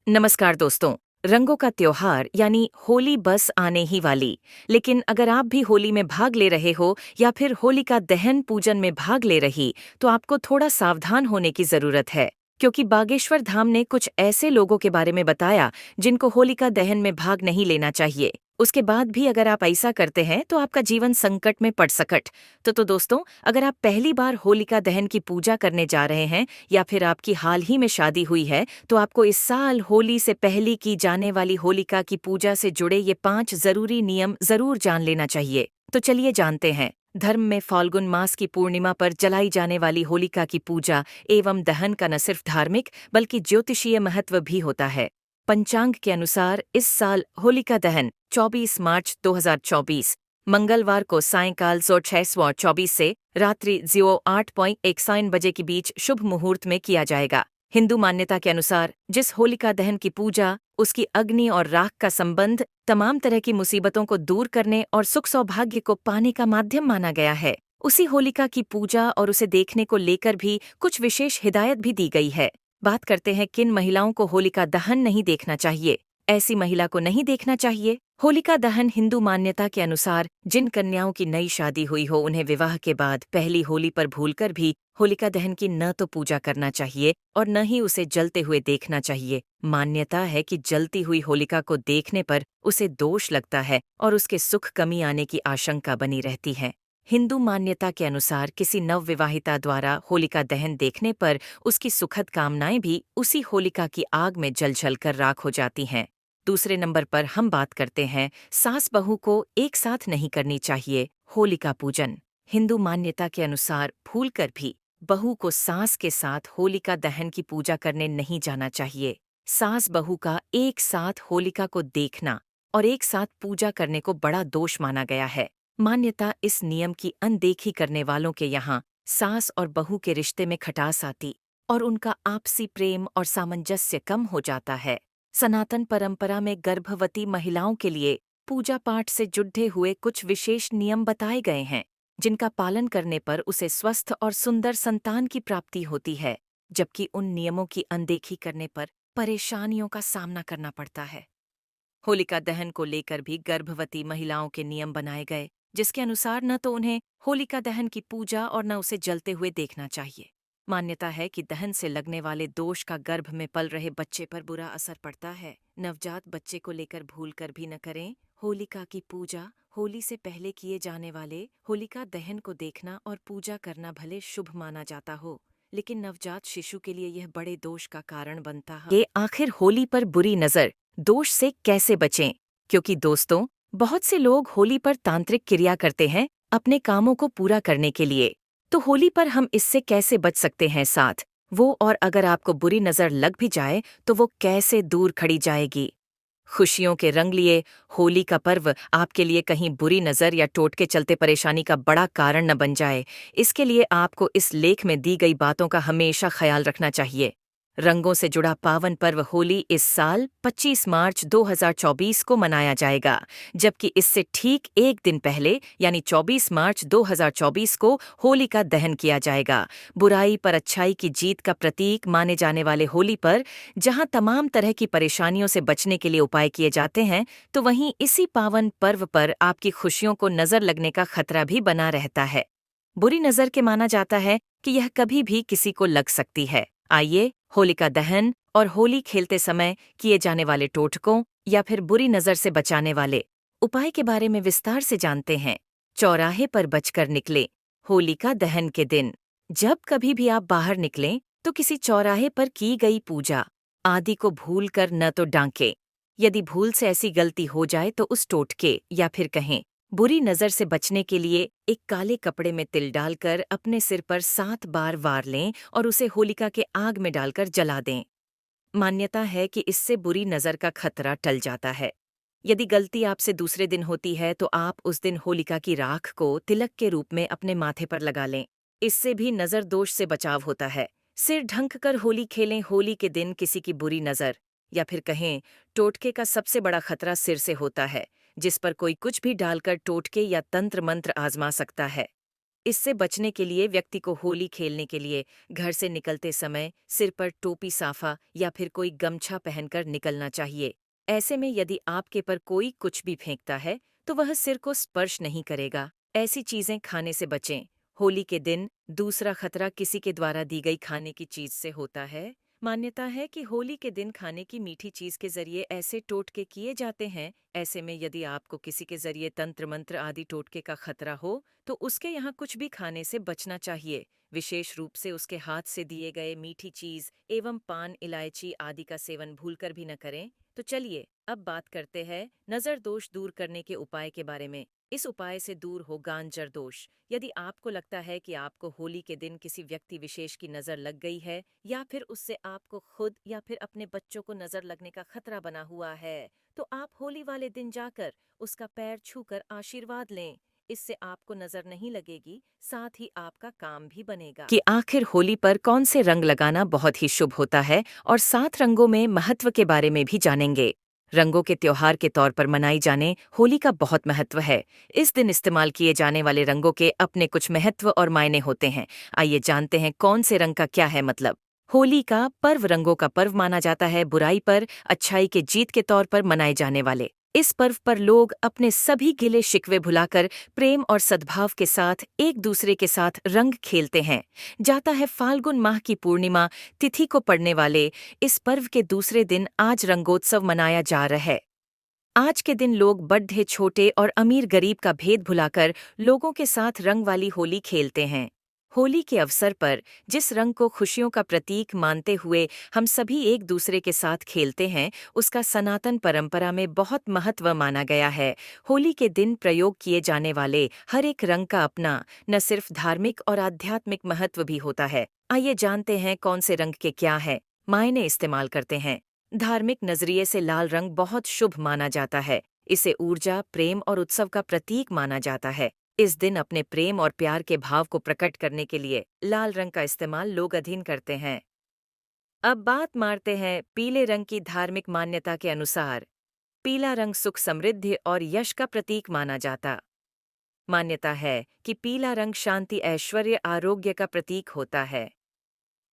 नमस्कार दोस्तों। रंगों का त्योहार यानी होली बस आने ही वाली। लेकिन अगर आप भी होली में भाग ले रहे हो या फिर होलिका दहन पूजन में भाग ले रही, तो आपको थोड़ा सावधान होने की जरूरत है। क्योंकि बागेश्वर धाम ने कुछ ऐसे लोगों के बारे में बताया जिनको होलिका दहन में भाग नहीं लेना चाहिए। उसके बाद भी अगर आप ऐसा करते हैं तो आपका जीवन संकट में पड़ सकट। तो दोस्तों, अगर आप पहली बार होलिका दहन की पूजा करने जा रहे हैं या फिर आपकी हाल ही में शादी हुई है, तो आपको इस साल होली से पहले की जाने वाली होलिका की पूजा से जुड़े ये 5 जरूरी नियम जरूर जान लेना चाहिए। तो चलिए जानते हैं। धर्म में फाल्गुन मास की पूर्णिमा पर जलाई जाने वाली होलिका की पूजा एवं दहन का न सिर्फ धार्मिक बल्कि ज्योतिषीय महत्व भी होता है। पंचांग के अनुसार इस साल होलिका दहन 24 मार्च 2024 मंगलवार को सायंकाल 6:24 से रात्रि 08:61 बजे के बीच शुभ मुहूर्त में किया जाएगा। हिंदू मान्यता के अनुसार जिस होलिका दहन की पूजा, उसकी अग्नि और राख का संबंध तमाम तरह की मुसीबतों को दूर करने और सुख सौभाग्य को पाने का माध्यम माना गया है, उसी होलिका की पूजा और उसे देखने को लेकर भी कुछ विशेष हिदायत भी दी गई है। बात करते हैं किन महिलाओं को होलिका दहन नहीं देखना चाहिए। ऐसी महिला को नहीं देखना चाहिए। होलिका दहन हिंदू मान्यता के अनुसार जिन कन्याओं की नई शादी हुई हो, उन्हें विवाह के बाद पहली होली पर भूलकर भी होलिका दहन की न तो पूजा करना चाहिए और न ही उसे जलते हुए देखना चाहिए। मान्यता है कि जलती हुई होलिका को देखने पर उसे दोष लगता है और उसके सुख कमी आने की आशंका बनी रहती है। हिंदू मान्यता के अनुसार किसी नवविवाहिता द्वारा होलिका दहन देखने पर उसकी सुखद कामनाएं भी उसी होलिका की आग में जल कर राख हो जाती हैं। दूसरे नंबर पर हम बात करते हैं सास बहू को एक साथ नहीं करनी चाहिए होलिका पूजन। हिंदू मान्यता के अनुसार भूलकर भी बहू को सास के साथ होलिका दहन की पूजा करने नहीं जाना चाहिए। सास बहू का एक साथ होलिका को देखना और एक साथ पूजा करने को बड़ा दोष माना गया है। मान्यता इस नियम की अनदेखी करने वालों के यहाँ सास और बहू के रिश्ते में खटास आती और उनका आपसी प्रेम और सामंजस्य कम हो जाता है। सनातन परंपरा में गर्भवती महिलाओं के लिए पूजा पाठ से जुड़े हुए कुछ विशेष नियम बताए गए हैं, जिनका पालन करने पर उसे स्वस्थ और सुंदर संतान की प्राप्ति होती है, जबकि उन नियमों की अनदेखी करने पर परेशानियों का सामना करना पड़ता है। होलिका दहन को लेकर भी गर्भवती महिलाओं के नियम बनाए गए, जिसके अनुसार न तो उन्हें होलिका दहन की पूजा और न उसे जलते हुए देखना चाहिए। मान्यता है कि दहन से लगने वाले दोष का गर्भ में पल रहे बच्चे पर बुरा असर पड़ता है। नवजात बच्चे को लेकर भूलकर भी न करें होलिका की पूजा। होली से पहले किए जाने वाले होलिका दहन को देखना और पूजा करना भले शुभ माना जाता हो, लेकिन नवजात शिशु के लिए यह बड़े दोष का कारण बनता है। ये आखिर होली पर बुरी नजर दोष से कैसे बचें? क्योंकि दोस्तों, बहुत से लोग होली पर तांत्रिक क्रिया करते हैं अपने कामों को पूरा करने के लिए। तो होली पर हम इससे कैसे बच सकते हैं साथ वो, और अगर आपको बुरी नजर लग भी जाए तो वो कैसे दूर खड़ी जाएगी? खुशियों के रंग लिए होली का पर्व आपके लिए कहीं बुरी नजर या टोटके चलते परेशानी का बड़ा कारण न बन जाए, इसके लिए आपको इस लेख में दी गई बातों का हमेशा ख्याल रखना चाहिए। रंगों से जुड़ा पावन पर्व होली इस साल 25 मार्च 2024 को मनाया जाएगा, जबकि इससे ठीक एक दिन पहले यानी 24 मार्च 2024 को होली का दहन किया जाएगा। बुराई पर अच्छाई की जीत का प्रतीक माने जाने वाले होली पर जहां तमाम तरह की परेशानियों से बचने के लिए उपाय किए जाते हैं, तो वहीं इसी पावन पर्व पर आपकी खुशियों को नजर लगने का खतरा भी बना रहता है। बुरी नजर के माना जाता है कि यह कभी भी किसी को लग सकती है। आइए होलिका दहन और होली खेलते समय किए जाने वाले टोटकों या फिर बुरी नजर से बचाने वाले उपाय के बारे में विस्तार से जानते हैं। चौराहे पर बचकर निकलें। होलिका दहन के दिन जब कभी भी आप बाहर निकलें तो किसी चौराहे पर की गई पूजा आदि को भूल कर न तो डांकें। यदि भूल से ऐसी गलती हो जाए तो उस टोटके या फिर कहें बुरी नजर से बचने के लिए एक काले कपड़े में तिल डालकर अपने सिर पर 7 बार वार लें और उसे होलिका के आग में डालकर जला दें। मान्यता है कि इससे बुरी नजर का खतरा टल जाता है। यदि गलती आपसे दूसरे दिन होती है तो आप उस दिन होलिका की राख को तिलक के रूप में अपने माथे पर लगा लें। इससे भी नजर दोष से बचाव होता है। सिर ढंक कर होली खेलें। होली के दिन किसी की बुरी नजर या फिर कहें टोटके का सबसे बड़ा खतरा सिर से होता है, जिस पर कोई कुछ भी डालकर टोटके या तंत्र मंत्र आजमा सकता है। इससे बचने के लिए व्यक्ति को होली खेलने के लिए घर से निकलते समय सिर पर टोपी साफा या फिर कोई गमछा पहनकर निकलना चाहिए। ऐसे में यदि आपके पर कोई कुछ भी फेंकता है तो वह सिर को स्पर्श नहीं करेगा। ऐसी चीजें खाने से बचें। होली के दिन दूसरा खतरा किसी के द्वारा दी गई खाने की चीज से होता है। मान्यता है कि होली के दिन खाने की मीठी चीज के जरिए ऐसे टोटके किए जाते हैं। ऐसे में यदि आपको किसी के जरिए तंत्र मंत्र आदि टोटके का खतरा हो तो उसके यहाँ कुछ भी खाने से बचना चाहिए। विशेष रूप से उसके हाथ से दिए गए मीठी चीज एवं पान इलायची आदि का सेवन भूलकर भी न करें। तो चलिए अब बात करते हैं नजर दोष दूर करने के उपाय के बारे में। इस उपाय से दूर हो गांजर दोष। यदि आपको लगता है कि आपको होली के दिन किसी व्यक्ति विशेष की नजर लग गई है या फिर उससे आपको खुद या फिर अपने बच्चों को नजर लगने का खतरा बना हुआ है, तो आप होली वाले दिन जाकर उसका पैर छूकर आशीर्वाद लें। इससे आपको नजर नहीं लगेगी, साथ ही आपका काम भी बनेगा। कि आखिर होली पर कौन से रंग लगाना बहुत ही शुभ होता है और 7 रंगों में महत्व के बारे में भी जानेंगे। रंगों के त्योहार के तौर पर मनाई जाने होली का बहुत महत्व है। इस दिन इस्तेमाल किए जाने वाले रंगों के अपने कुछ महत्व और मायने होते हैं। आइए जानते हैं कौन से रंग का क्या है मतलब। होली का पर्व रंगों का पर्व माना जाता है। बुराई पर अच्छाई के जीत के तौर पर मनाए जाने वाले इस पर्व पर लोग अपने सभी गिले शिकवे भुलाकर प्रेम और सद्भाव के साथ एक दूसरे के साथ रंग खेलते हैं। जाता है फाल्गुन माह की पूर्णिमा तिथि को पड़ने वाले इस पर्व के दूसरे दिन आज रंगोत्सव मनाया जा रहा है। आज के दिन लोग बड्ढे छोटे और अमीर गरीब का भेद भुलाकर लोगों के साथ रंग वाली होली खेलते हैं। होली के अवसर पर जिस रंग को खुशियों का प्रतीक मानते हुए हम सभी एक दूसरे के साथ खेलते हैं, उसका सनातन परंपरा में बहुत महत्व माना गया है। होली के दिन प्रयोग किए जाने वाले हर एक रंग का अपना न सिर्फ धार्मिक और आध्यात्मिक महत्व भी होता है। आइए जानते हैं कौन से रंग के क्या है मायने इस्तेमाल करते हैं। धार्मिक नजरिए से लाल रंग बहुत शुभ माना जाता है। इसे ऊर्जा, प्रेम और उत्सव का प्रतीक माना जाता है। इस दिन अपने प्रेम और प्यार के भाव को प्रकट करने के लिए लाल रंग का इस्तेमाल लोग अधिन करते हैं। अब बात मारते हैं पीले रंग की धार्मिक मान्यता के अनुसार। पीला रंग सुख, समृद्धि और यश का प्रतीक माना जाता। मान्यता है कि पीला रंग शांति, ऐश्वर्य, आरोग्य का प्रतीक होता है।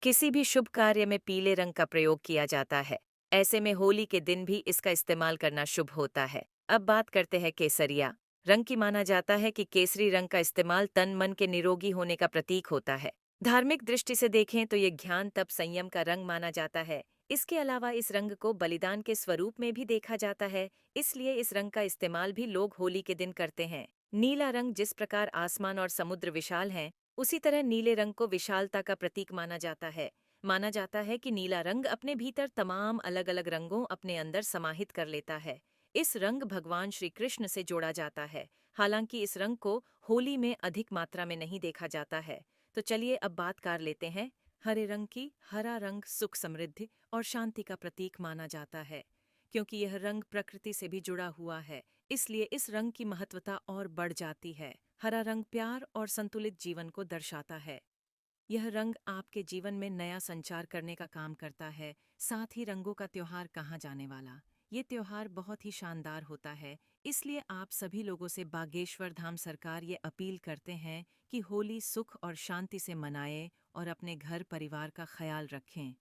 किसी भी शुभ कार्य में पीले रंग का प्रयोग किया जाता है। ऐसे में होली के दिन भी इसका इस्तेमाल करना शुभ होता है। अब बात करते हैं केसरिया रंग की। माना जाता है कि केसरी रंग का इस्तेमाल तन मन के निरोगी होने का प्रतीक होता है। धार्मिक दृष्टि से देखें तो ये ज्ञान, तप, संयम का रंग माना जाता है। इसके अलावा इस रंग को बलिदान के स्वरूप में भी देखा जाता है, इसलिए इस रंग का इस्तेमाल भी लोग होली के दिन करते हैं। नीला रंग जिस प्रकार आसमान और समुद्र विशाल हैं, उसी तरह नीले रंग को विशालता का प्रतीक माना जाता है। माना जाता है कि नीला रंग अपने भीतर तमाम अलग अलग रंगों अपने अंदर समाहित कर लेता है। इस रंग भगवान श्री कृष्ण से जोड़ा जाता है। हालांकि इस रंग को होली में अधिक मात्रा में नहीं देखा जाता है। तो चलिए अब बात कर लेते हैं हरे रंग की। हरा रंग सुख, समृद्धि और शांति का प्रतीक माना जाता है। क्योंकि यह रंग प्रकृति से भी जुड़ा हुआ है, इसलिए इस रंग की महत्वता और बढ़ जाती है। हरा रंग प्यार और संतुलित जीवन को दर्शाता है। यह रंग आपके जीवन में नया संचार करने का काम करता है। साथ ही रंगों का त्योहार कहाँ जाने वाला, ये त्योहार बहुत ही शानदार होता है। इसलिए आप सभी लोगों से बागेश्वर धाम सरकार ये अपील करते हैं कि होली सुख और शांति से मनाएं और अपने घर परिवार का ख्याल रखें।